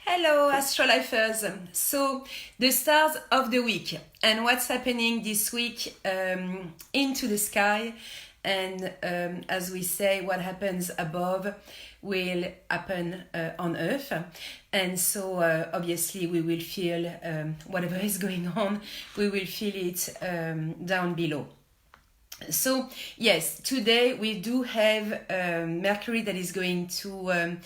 Hello, astrolifers. So, the stars of the week and what's happening this week into the sky, and as we say, what happens above will happen on Earth. And so, obviously, we will feel whatever is going on, we will feel it down below. So, yes, today we do have Mercury that is going to.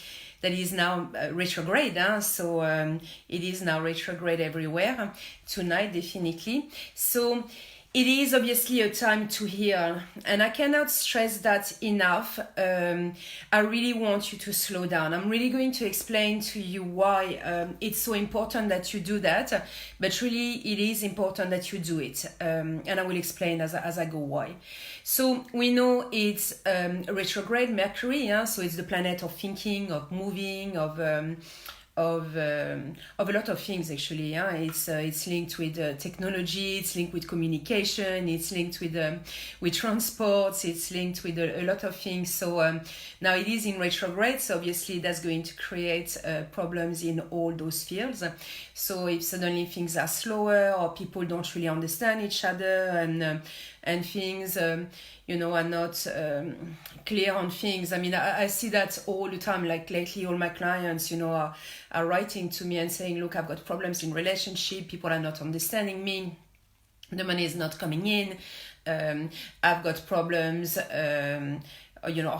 That is now retrograde, so it is now retrograde everywhere, tonight definitely. So it is obviously a time to heal, and I cannot stress that enough. I really want you to slow down. I'm really going to explain to you why it's so important that you do that, but really it is important that you do it, and I will explain as I go why. So we know it's retrograde Mercury, so it's the planet of thinking, of moving, of a lot of things actually. It's linked with technology, it's linked with communication, it's linked with transports, it's linked with a lot of things. So now it is in retrograde, so obviously that's going to create problems in all those fields. So if suddenly things are slower or people don't really understand each other and things are not clear on things. I mean, I see that all the time. Like lately, all my clients, are writing to me and saying, look, I've got problems in relationship. People are not understanding me. The money is not coming in. I've got problems,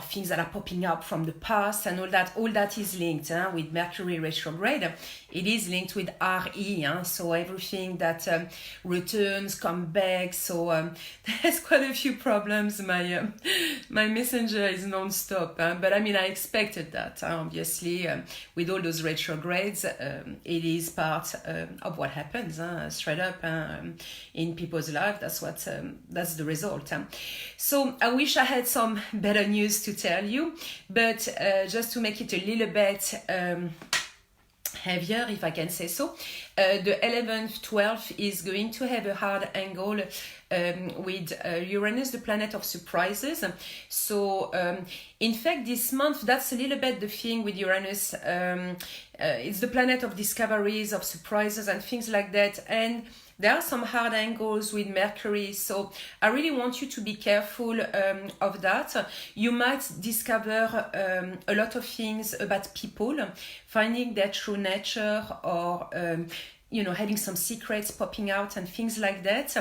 things that are popping up from the past and all that is linked with Mercury retrograde. It is linked with RE, so everything that returns, come back. So there's quite a few problems. My messenger is non-stop, but I mean, I expected that, obviously, with all those retrogrades. It is part of what happens, straight up in people's life. That's the result. So I wish I had some better news to tell you, but just to make it a little bit heavier, if I can say so, the 11th, 12th is going to have a hard angle with Uranus, the planet of surprises. So in fact this month, that's a little bit the thing with Uranus. It's the planet of discoveries, of surprises and things like that, and there are some hard angles with Mercury, so I really want you to be careful of that. You might discover a lot of things about people, finding their true nature, or having some secrets popping out and things like that.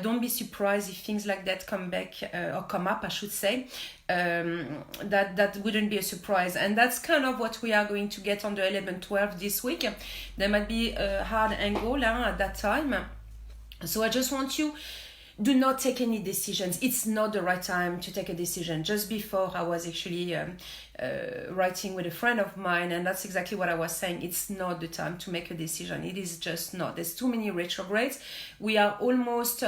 Don't be surprised if things like that come back or come up, I should say. That wouldn't be a surprise, and that's kind of what we are going to get on the 11th, 12th this week. There might be a hard angle at that time, so I just want you, do not take any decisions. It's not the right time to take a decision. Just before, I was actually writing with a friend of mine, and that's exactly what I was saying. It's not the time to make a decision. It is just not. There's too many retrogrades. We are almost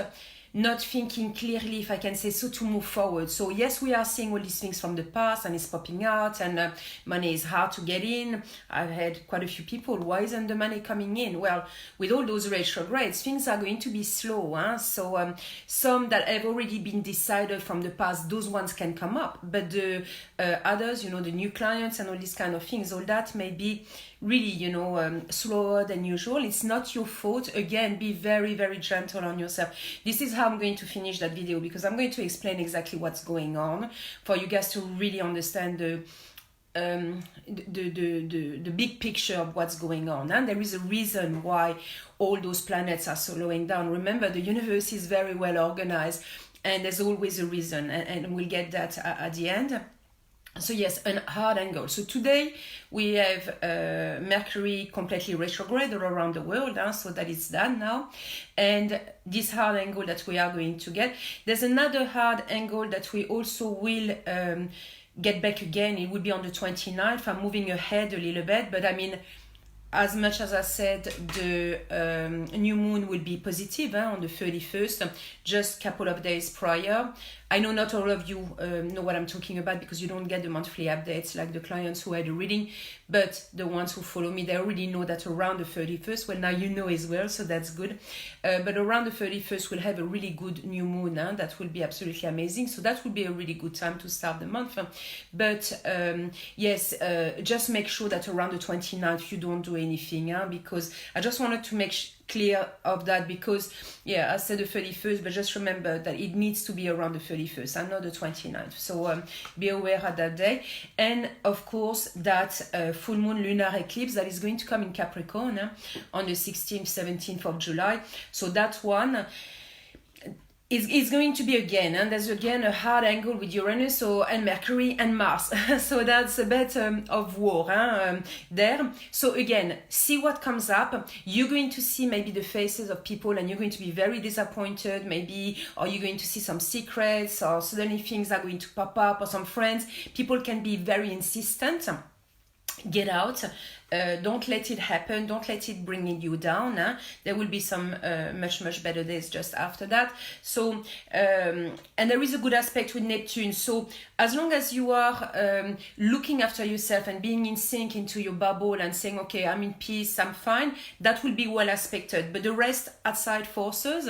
not thinking clearly, if I can say so, to move forward. So yes, we are seeing all these things from the past, and it's popping out, and money is hard to get in. I've had quite a few people, why isn't the money coming in? Well, with all those retrogrades, things are going to be slow. So some that have already been decided from the past, those ones can come up. But the others, the new clients and all these kind of things, all that may be really, slower than usual. It's not your fault. Again, be very, very gentle on yourself. This is how I'm going to finish that video, because I'm going to explain exactly what's going on for you guys to really understand the big picture of what's going on. And there is a reason why all those planets are slowing down. Remember, the universe is very well organized, and there's always a reason, and we'll get that at the end. So yes, a hard angle. So today we have Mercury completely retrograde all around the world, so that is done now. And this hard angle that we are going to get, there's another hard angle that we also will get back again. It will be on the 29th. I'm moving ahead a little bit, but I mean, as much as I said, the new moon will be positive on the 31st, just a couple of days prior. I know not all of you know what I'm talking about because you don't get the monthly updates like the clients who had a reading, but the ones who follow me, they already know that around the 31st, well, now you know as well, so that's good. But around the 31st, we'll have a really good new moon that will be absolutely amazing. So that will be a really good time to start the month. But yes, just make sure that around the 29th, you don't do anything, because I just wanted to make clear of that, because I said the 31st, but just remember that it needs to be around the 31st and not the 29th. So be aware of that day. And of course that full moon lunar eclipse that is going to come in Capricorn on the 16th 17th of July. So that one is going to be again, and there's again a hard angle with Uranus and Mercury and Mars. So that's a bit of war there. So again, see what comes up. You're going to see maybe the faces of people and you're going to be very disappointed, maybe, or you're going to see some secrets, or suddenly things are going to pop up, or some friends. People can be very insistent. Get out. Don't let it happen. Don't let it bring you down. There will be some much better days just after that. So and there is a good aspect with Neptune. So as long as you are looking after yourself and being in sync into your bubble and saying, okay, I'm in peace, I'm fine, that will be well aspected. But the rest outside forces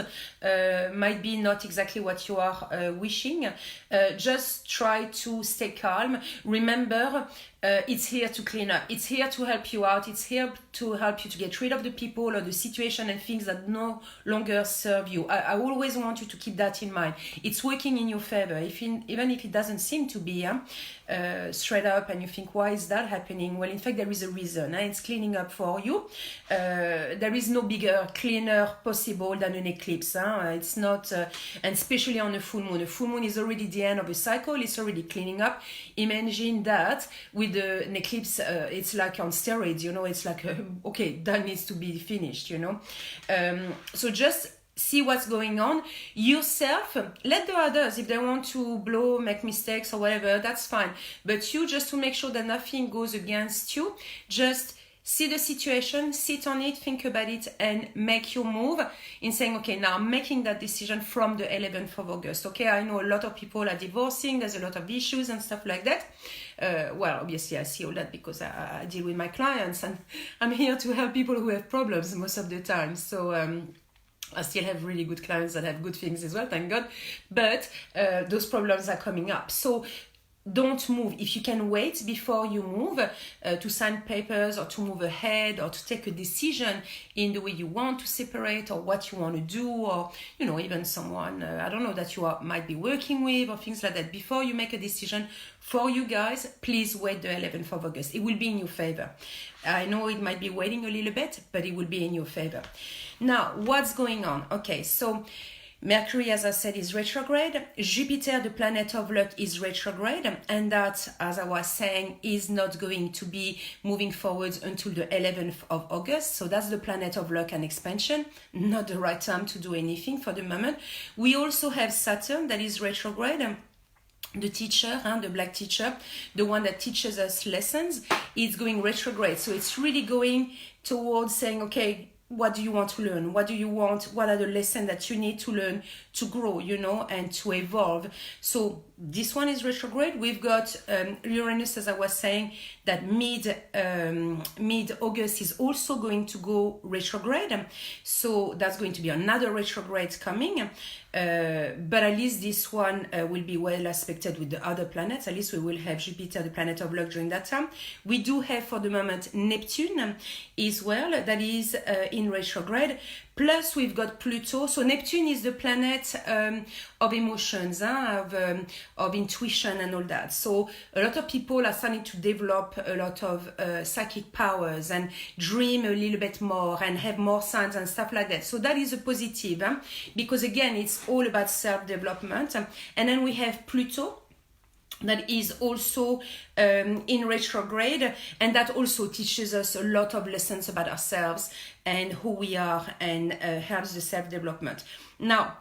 might be not exactly what you are wishing. Just try to stay calm. Remember, it's here to clean up. It's here to help you out. It's here to help you to get rid of the people or the situation and things that no longer serve you. I always want you to keep that in mind. It's working in your favor, even if it doesn't seem to be straight up, and you think, why is that happening? Well, in fact, there is a reason. It's cleaning up for you. There is no bigger cleaner possible than an eclipse. It's not, and especially on a full moon. A full moon is already the end of a cycle. It's already cleaning up. Imagine that with an eclipse, it's like on steroids, it's like, okay, that needs to be finished, So just see what's going on yourself. Let the others, if they want to make mistakes or whatever, that's fine. But you, just to make sure that nothing goes against you, just see the situation, sit on it, think about it, and make your move in saying, okay, now I'm making that decision from the 11th of August. Okay, I know a lot of people are divorcing, there's a lot of issues and stuff like that. Well, obviously I see all that because I deal with my clients, and I'm here to help people who have problems most of the time. So I still have really good clients that have good things as well, thank God. But those problems are coming up. So don't move. If you can wait before you move to sign papers or to move ahead or to take a decision in the way you want to separate or what you want to do, or even someone I don't know that you might be working with or things like that, before you make a decision, for you guys, please wait the 11th of August. It will be in your favor. I know it might be waiting a little bit, but it will be in your favor. Now, what's going on? Okay, so Mercury, as I said, is retrograde. Jupiter, the planet of luck, is retrograde. And that, as I was saying, is not going to be moving forward until the 11th of August. So that's the planet of luck and expansion. Not the right time to do anything for the moment. We also have Saturn that is retrograde. The teacher, the black teacher, the one that teaches us lessons, is going retrograde. So it's really going towards saying, okay, what do you want to learn? What do you want? What are the lessons that you need to learn to grow, and to evolve? So this one is retrograde. We've got Uranus, as I was saying, that mid-August is also going to go retrograde. So that's going to be another retrograde coming. But at least this one will be well aspected with the other planets. At least we will have Jupiter, the planet of luck, during that time. We do have for the moment Neptune as well, that is in retrograde. Plus we've got Pluto. So Neptune is the planet of emotions, of intuition and all that. So a lot of people are starting to develop a lot of psychic powers and dream a little bit more and have more signs and stuff like that. So that is a positive, because again, it's all about self-development. And then we have Pluto, that is also in retrograde, and that also teaches us a lot of lessons about ourselves and who we are, and helps the self-development. Now,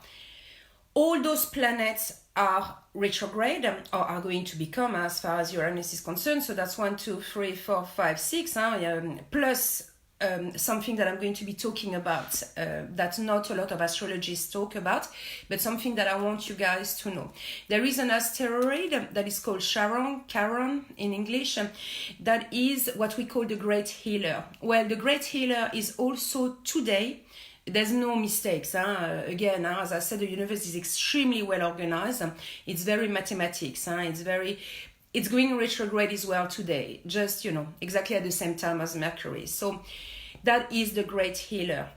all those planets are retrograde, or are going to become, as far as Uranus is concerned. So that's 1, 2, 3, 4, 5, 6, plus something that I'm going to be talking about that not a lot of astrologists talk about, but something that I want you guys to know. There is an asteroid that is called Charon in English, that is what we call the Great Healer. Well, the Great Healer is also today. There's no mistakes. Again, as I said, the universe is extremely well organized. It's very mathematics. It's going retrograde as well today, just, exactly at the same time as Mercury. So that is the Great Healer.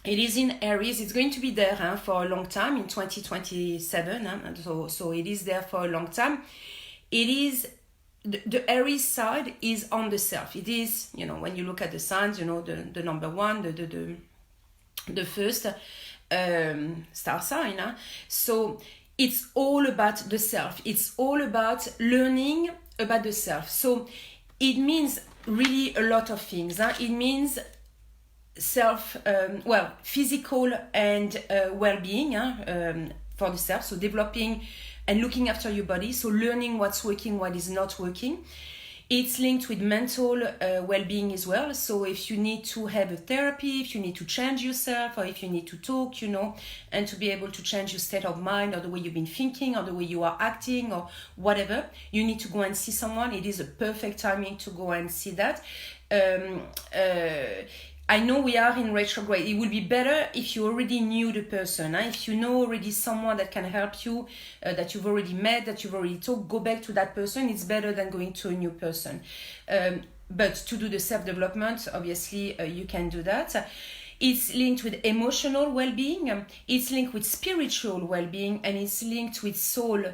It is in Aries. It's going to be there for a long time, in 2027. So it is there for a long time. It is, the Aries side is on the self. It is, when you look at the signs, the number one, the first star sign. So it's all about the self. It's all about learning about the self. So it means really a lot of things. It means self, physical and well-being for the self. So developing and looking after your body. So learning what's working, what is not working. It's linked with mental well-being as well. So if you need to have a therapy, if you need to change yourself, or if you need to talk, and to be able to change your state of mind, or the way you've been thinking, or the way you are acting, or whatever, you need to go and see someone. It is a perfect timing to go and see that. I know we are in retrograde. It would be better if you already knew the person. If you know already someone that can help you, that you've already met, that you've already talked, go back to that person. It's better than going to a new person. But to do the self-development, obviously, you can do that. It's linked with emotional well-being, it's linked with spiritual well-being, and it's linked with soul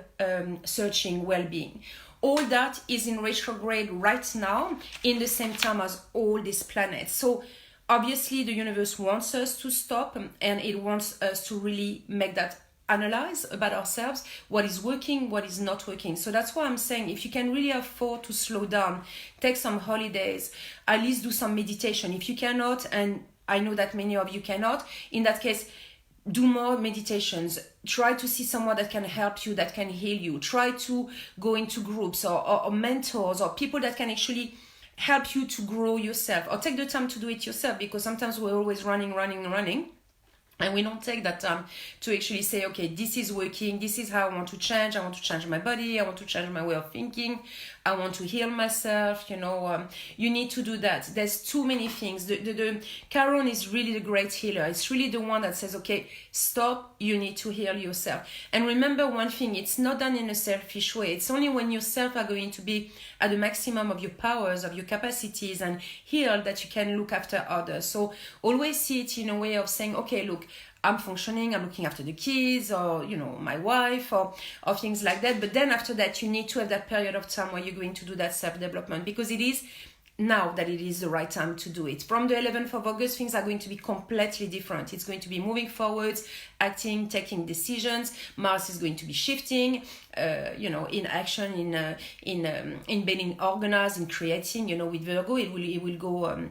searching well-being. All that is in retrograde right now, in the same time as all these planets. So obviously, the universe wants us to stop, and it wants us to really make that analyze about ourselves, what is working, what is not working. So that's why I'm saying, if you can really afford to slow down, take some holidays, at least do some meditation. If you cannot, and I know that many of you cannot, in that case, do more meditations. Try to see someone that can help you, that can heal you. Try to go into groups or mentors or people that can actually help you to grow yourself, or take the time to do it yourself, because sometimes we're always running, and we don't take that time to actually say, okay, this is working, this is how I want to change my body, I want to change my way of thinking, I want to heal myself, you need to do that. There's too many things. The Chiron is really the great healer. It's really the one that says, okay, stop, you need to heal yourself. And remember one thing, it's not done in a selfish way. It's only when yourself are going to be at the maximum of your powers, of your capacities, and healed, that you can look after others. So always see it in a way of saying, okay, look, I'm functioning, I'm looking after the kids, or my wife, or things like that. But then after that, you need to have that period of time where you're going to do that self-development, because it is now that it is the right time to do it. From the 11th of August, things are going to be completely different. It's going to be moving forwards, acting, taking decisions. Mars is going to be shifting, in action, in being organized, in creating. With Virgo, it will go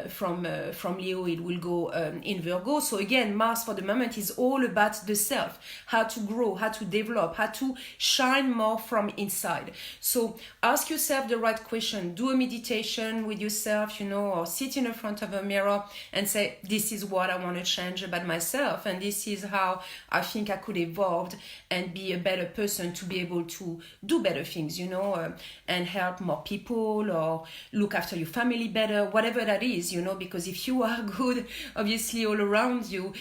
from Leo, it will go in Virgo. So again, Mars for the moment is all about the self, how to grow, how to develop, how to shine more from inside. So ask yourself the right question. Do a meditation with yourself, or sit in the front of a mirror and say, this is what I want to change about myself, and this is how I think I could evolve and be a better person to be able to do better things, and help more people, or look after your family better, whatever that is, because if you are good, obviously all around you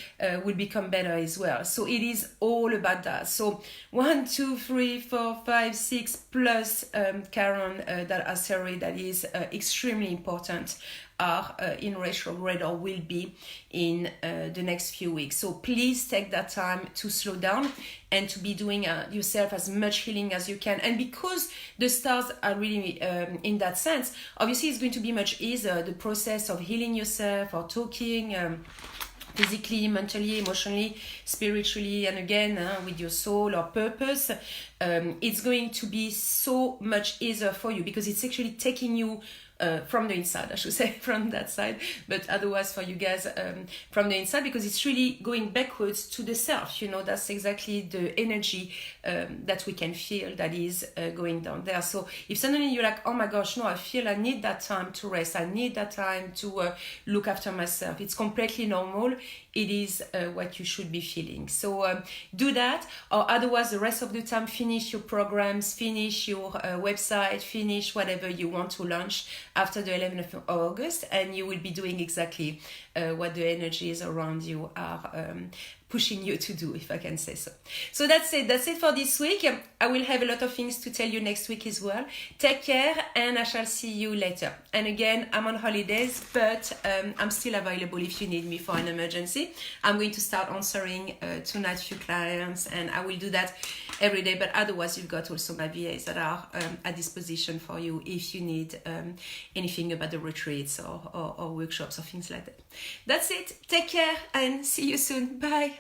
will become better as well. So it is all about that. So 1, 2, 3, 4, 5, 6 plus Chiron, that asteroid that is extremely important, are in retrograde, or will be in the next few weeks. So please take that time to slow down and to be doing yourself as much healing as you can. And because the stars are really in that sense, obviously it's going to be much easier, the process of healing yourself, or talking physically, mentally, emotionally, spiritually, and again with your soul or purpose. It's going to be so much easier for you, because it's actually taking you from the inside, I should say, from that side, but otherwise for you guys from the inside, because it's really going backwards to the self. That's exactly the energy that we can feel that is going down there. So if suddenly you're like, oh my gosh, no, I feel I need that time to rest, I need that time to look after myself, it's completely normal. It is what you should be feeling. So do that, or otherwise the rest of the time finish your programs, finish your website, finish whatever you want to launch after the 11th of August, and you will be doing exactly what the energies around you are pushing you to do, if I can say so. So that's it for this week. I will have a lot of things to tell you next week as well. Take care, and I shall see you later. And again, I'm on holidays, but I'm still available if you need me for an emergency. I'm going to start answering tonight few clients, and I will do that every day, but otherwise you've got also my VAs that are at disposition for you if you need anything about the retreats or workshops or things like that. That's it. Take care and see you soon. Bye.